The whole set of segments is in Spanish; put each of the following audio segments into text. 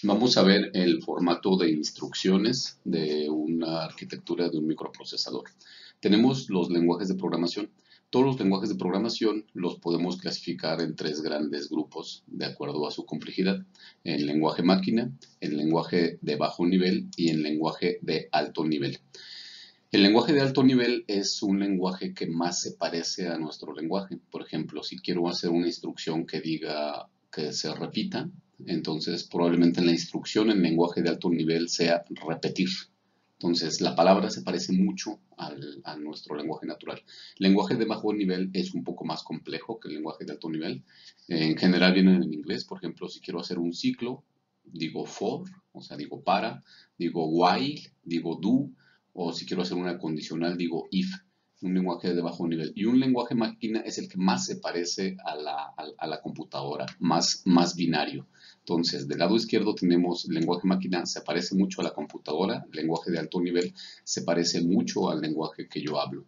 Vamos a ver el formato de instrucciones de una arquitectura de un microprocesador. Tenemos los lenguajes de programación. Todos los lenguajes de programación los podemos clasificar en tres grandes grupos de acuerdo a su complejidad: el lenguaje máquina, el lenguaje de bajo nivel y el lenguaje de alto nivel. El lenguaje de alto nivel es un lenguaje que más se parece a nuestro lenguaje. Por ejemplo, si quiero hacer una instrucción que diga que se repita, entonces probablemente en la instrucción el lenguaje de alto nivel sea repetir. Entonces la palabra se parece mucho a nuestro lenguaje natural. El lenguaje de bajo nivel es un poco más complejo que el lenguaje de alto nivel. En general vienen en inglés. Por ejemplo, si quiero hacer un ciclo, digo for, o sea, digo para, digo while, digo do, o si quiero hacer una condicional, digo if. Un lenguaje de bajo nivel. Y un lenguaje máquina es el que más se parece a la computadora, más binario. Entonces, del lado izquierdo tenemos el lenguaje máquina, se parece mucho a la computadora. El lenguaje de alto nivel se parece mucho al lenguaje que yo hablo.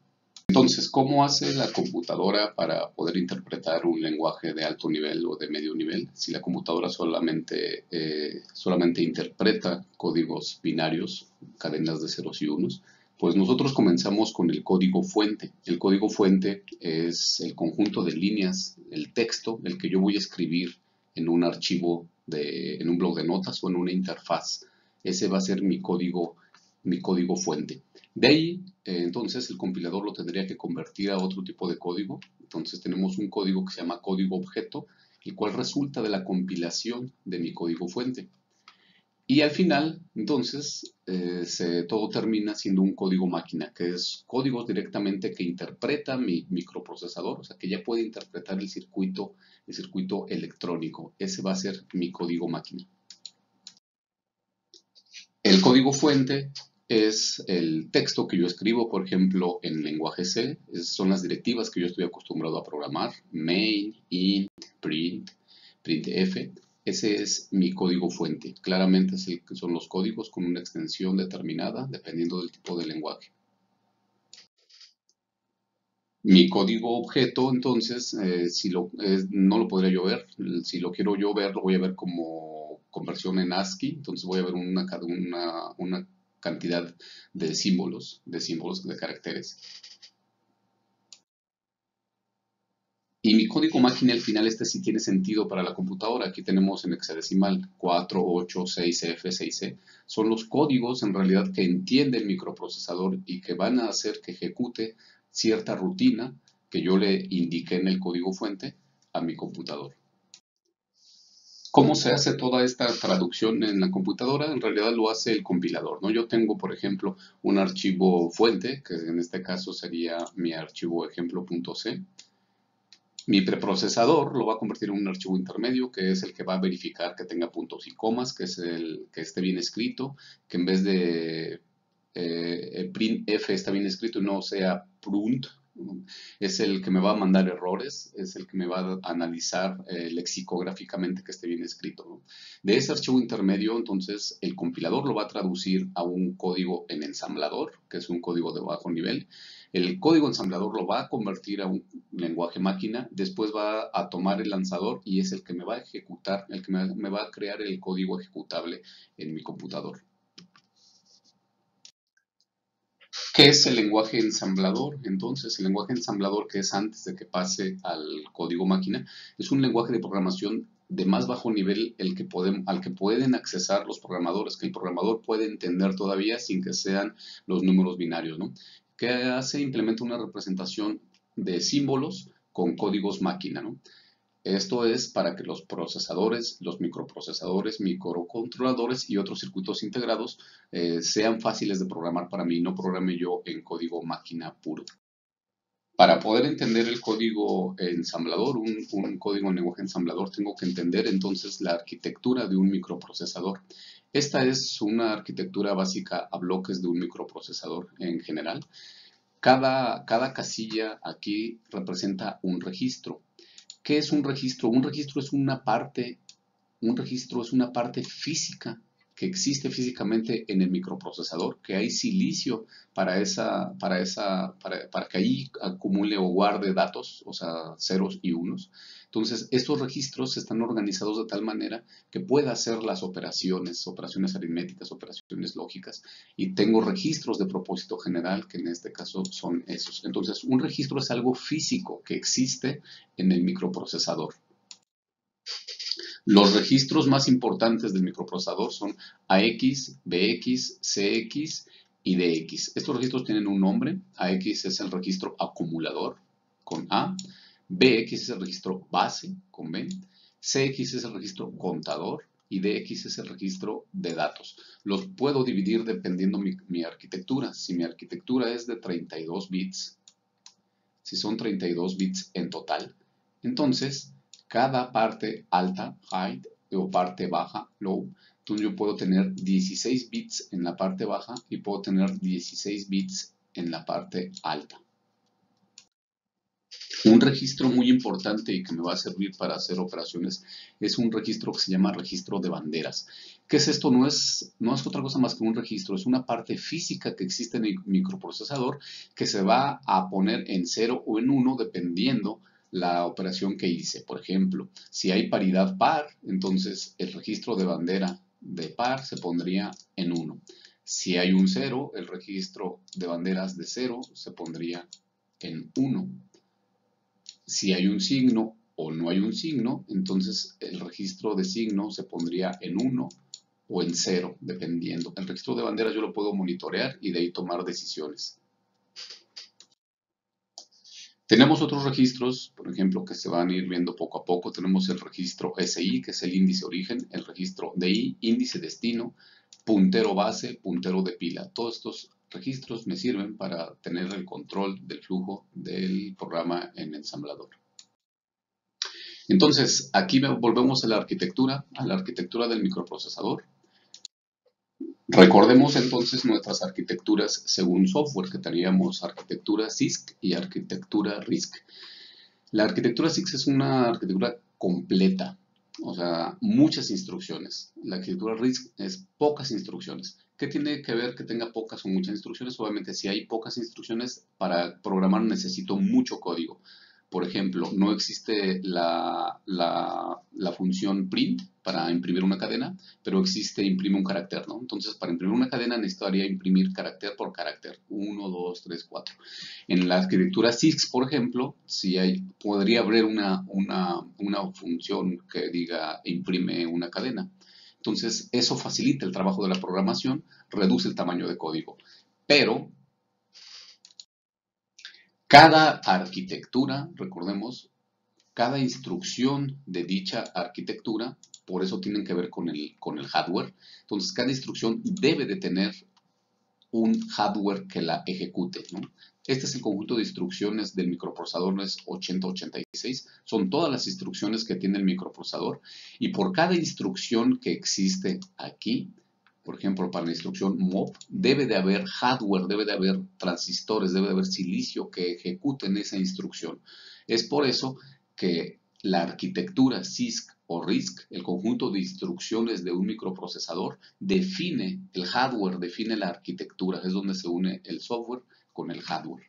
Entonces, ¿cómo hace la computadora para poder interpretar un lenguaje de alto nivel o de medio nivel? Si la computadora solamente interpreta códigos binarios, cadenas de ceros y unos, pues nosotros comenzamos con el código fuente. El código fuente es el conjunto de líneas, el texto, el que yo voy a escribir en un archivo, en un bloc de notas o en una interfaz. Ese va a ser mi código fuente. De ahí, entonces, el compilador lo tendría que convertir a otro tipo de código. Entonces tenemos un código que se llama código objeto, el cual resulta de la compilación de mi código fuente. Y al final, entonces, todo termina siendo un código máquina, que es código directamente que interpreta mi microprocesador, o sea, que ya puede interpretar el circuito electrónico. Ese va a ser mi código máquina. El código fuente es el texto que yo escribo, por ejemplo, en lenguaje C. Son las directivas que yo estoy acostumbrado a programar: main, int, print, printf. Ese es mi código fuente. Claramente son los códigos con una extensión determinada dependiendo del tipo de lenguaje. Mi código objeto, entonces, no lo podría yo ver. Si lo quiero yo ver, lo voy a ver como conversión en ASCII. Entonces voy a ver una cantidad de símbolos, de caracteres. Y mi código máquina al final, este sí tiene sentido para la computadora. Aquí tenemos en hexadecimal 4, 8, 6F, 6C. Son los códigos en realidad que entiende el microprocesador y que van a hacer que ejecute cierta rutina que yo le indiqué en el código fuente a mi computador. ¿Cómo se hace toda esta traducción en la computadora? En realidad lo hace el compilador, ¿no? Yo tengo, por ejemplo, un archivo fuente, que en este caso sería mi archivo ejemplo.c. Mi preprocesador lo va a convertir en un archivo intermedio, que es el que va a verificar que tenga puntos y comas, que es el que esté bien escrito, que en vez de printf está bien escrito y no sea prunt. Es el que me va a mandar errores, es el que me va a analizar lexicográficamente que esté bien escrito, ¿no? De ese archivo intermedio, entonces, el compilador lo va a traducir a un código en ensamblador, que es un código de bajo nivel. El código ensamblador lo va a convertir a un lenguaje máquina, después va a tomar el lanzador y es el que me va a ejecutar, el que me va a crear el código ejecutable en mi computador. ¿Qué es el lenguaje ensamblador? Entonces, el lenguaje ensamblador, que es antes de que pase al código máquina, es un lenguaje de programación de más bajo nivel al que pueden accesar los programadores, que el programador puede entender todavía sin que sean los números binarios, ¿no? ¿Qué hace? Implementa una representación de símbolos con códigos máquina, ¿no? Esto es para que los procesadores, los microprocesadores, microcontroladores y otros circuitos integrados sean fáciles de programar para mí, no programe yo en código máquina puro. Para poder entender el código ensamblador, un código en lenguaje ensamblador, tengo que entender entonces la arquitectura de un microprocesador. Esta es una arquitectura básica a bloques de un microprocesador en general. Cada casilla aquí representa un registro. ¿Qué es un registro? Un registro es una parte física que existe físicamente en el microprocesador, que hay silicio para que ahí acumule o guarde datos, o sea, ceros y unos. Entonces, estos registros están organizados de tal manera que pueda hacer las operaciones aritméticas, operaciones lógicas, y tengo registros de propósito general, que en este caso son esos. Entonces, un registro es algo físico que existe en el microprocesador. Los registros más importantes del microprocesador son AX, BX, CX y DX. Estos registros tienen un nombre. AX es el registro acumulador, con A. BX es el registro base, con B. CX es el registro contador. Y DX es el registro de datos. Los puedo dividir dependiendo mi arquitectura. Si mi arquitectura es de 32 bits, si son 32 bits en total, entonces cada parte alta, high, o parte baja, low, entonces yo puedo tener 16 bits en la parte baja y puedo tener 16 bits en la parte alta. Un registro muy importante y que me va a servir para hacer operaciones es un registro que se llama registro de banderas. ¿Qué es esto? No es otra cosa más que un registro, es una parte física que existe en el microprocesador que se va a poner en 0 o en 1 dependiendo la operación que hice. Por ejemplo, si hay paridad par, entonces el registro de bandera de par se pondría en 1. Si hay un 0, el registro de banderas de 0 se pondría en 1. Si hay un signo o no hay un signo, entonces el registro de signo se pondría en 1 o en 0, dependiendo. El registro de banderas yo lo puedo monitorear y de ahí tomar decisiones. Tenemos otros registros, por ejemplo, que se van a ir viendo poco a poco. Tenemos el registro SI, que es el índice origen, el registro DI, índice destino, puntero base, puntero de pila. Todos estos registros me sirven para tener el control del flujo del programa en ensamblador. Entonces, aquí volvemos a la arquitectura del microprocesador. Recordemos entonces nuestras arquitecturas según software, que teníamos arquitectura CISC y arquitectura RISC. La arquitectura CISC es una arquitectura completa, o sea, muchas instrucciones. La arquitectura RISC es pocas instrucciones. ¿Qué tiene que ver que tenga pocas o muchas instrucciones? Obviamente, si hay pocas instrucciones, para programar necesito mucho código. Por ejemplo, no existe la función print para imprimir una cadena, pero existe imprime un carácter, ¿no? Entonces, para imprimir una cadena necesitaría imprimir carácter por carácter. 1, 2, 3, 4. En la arquitectura CISC, por ejemplo, podría haber una función que diga imprime una cadena. Entonces, eso facilita el trabajo de la programación, reduce el tamaño de código. Pero cada arquitectura, recordemos, cada instrucción de dicha arquitectura, por eso tienen que ver con el hardware. Entonces, cada instrucción debe de tener un hardware que la ejecute, ¿no? Este es el conjunto de instrucciones del microprocesador, no es 8086. Son todas las instrucciones que tiene el microprocesador. Y por cada instrucción que existe aquí, por ejemplo, para la instrucción MOV, debe de haber hardware, debe de haber transistores, debe de haber silicio que ejecuten esa instrucción. Es por eso que la arquitectura CISC o RISC, el conjunto de instrucciones de un microprocesador, define el hardware, define la arquitectura. Es donde se une el software con el hardware.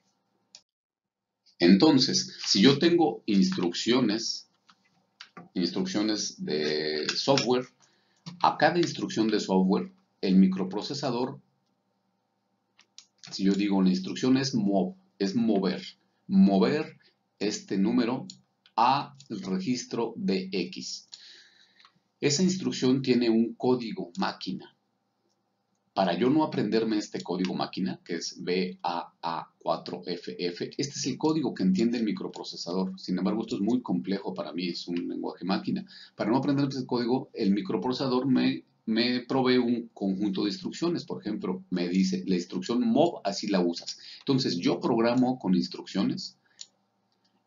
Entonces, si yo tengo instrucciones de software, a cada instrucción de software, el microprocesador, si yo digo la instrucción es move, es mover este número a el registro de X. Esa instrucción tiene un código máquina. Para yo no aprenderme este código máquina, que es BAA4FF, este es el código que entiende el microprocesador. Sin embargo, esto es muy complejo para mí, es un lenguaje máquina. Para no aprenderme este código, el microprocesador me provee un conjunto de instrucciones. Por ejemplo, me dice, la instrucción MOV, así la usas. Entonces, yo programo con instrucciones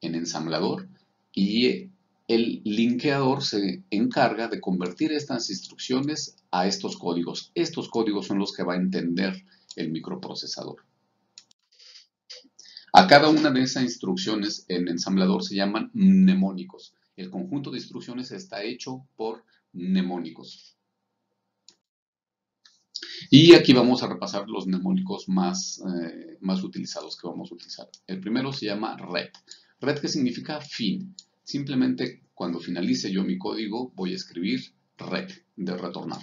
en ensamblador y el linkeador se encarga de convertir estas instrucciones a estos códigos. Estos códigos son los que va a entender el microprocesador. A cada una de esas instrucciones en ensamblador se llaman mnemónicos. El conjunto de instrucciones está hecho por mnemónicos. Y aquí vamos a repasar los mnemónicos más utilizados que vamos a utilizar. El primero se llama red. Red, ¿qué significa? Fin. Simplemente cuando finalice yo mi código voy a escribir red, de retornar.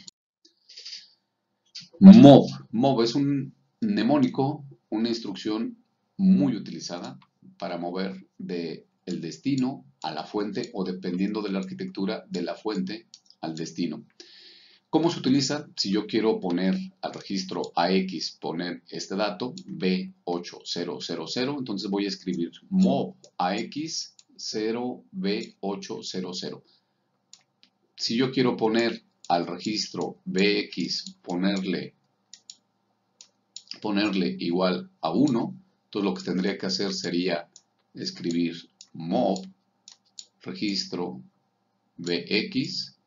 Mov. Mov es un mnemónico, una instrucción muy utilizada para mover del destino a la fuente o dependiendo de la arquitectura de la fuente al destino. ¿Cómo se utiliza? Si yo quiero poner al registro AX, poner este dato, B8000, entonces voy a escribir mov AX 0B800. Si yo quiero poner al registro BX, ponerle igual a 1, entonces lo que tendría que hacer sería escribir mov registro BX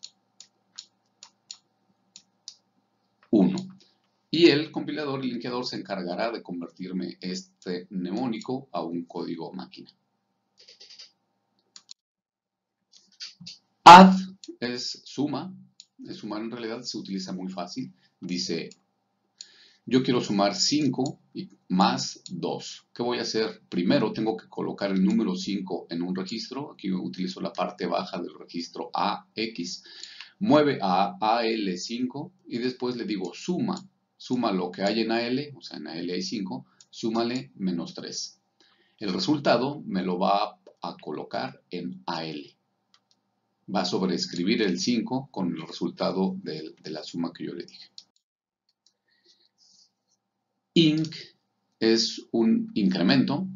1. Y el compilador y linkeador se encargará de convertirme este mnemónico a un código máquina. Add es suma. Sumar en realidad se utiliza muy fácil. Dice, yo quiero sumar 5 más 2. ¿Qué voy a hacer? Primero tengo que colocar el número 5 en un registro. Aquí utilizo la parte baja del registro AX. Mueve a AL5 y después le digo suma. Suma lo que hay en AL, o sea en AL hay 5, súmale menos 3. El resultado me lo va a colocar en AL. Va a sobreescribir el 5 con el resultado de la suma que yo le dije. Inc es un incremento,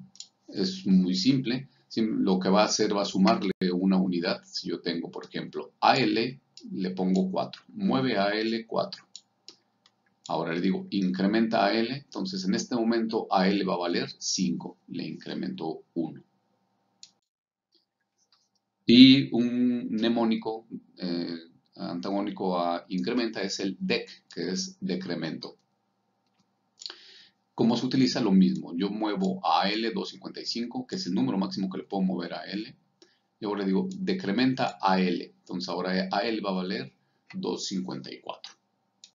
es muy simple. Lo que va a hacer va a sumarle una unidad. Si yo tengo, por ejemplo, AL, le pongo 4. Mueve AL 4. Ahora le digo, incrementa AL, entonces en este momento AL va a valer 5, le incremento 1. Y un mnemónico antagónico a incrementa es el dec, que es decremento. ¿Cómo se utiliza? Lo mismo, yo muevo a AL 255, que es el número máximo que le puedo mover a AL, y ahora le digo, decrementa AL, entonces ahora AL va a valer 254.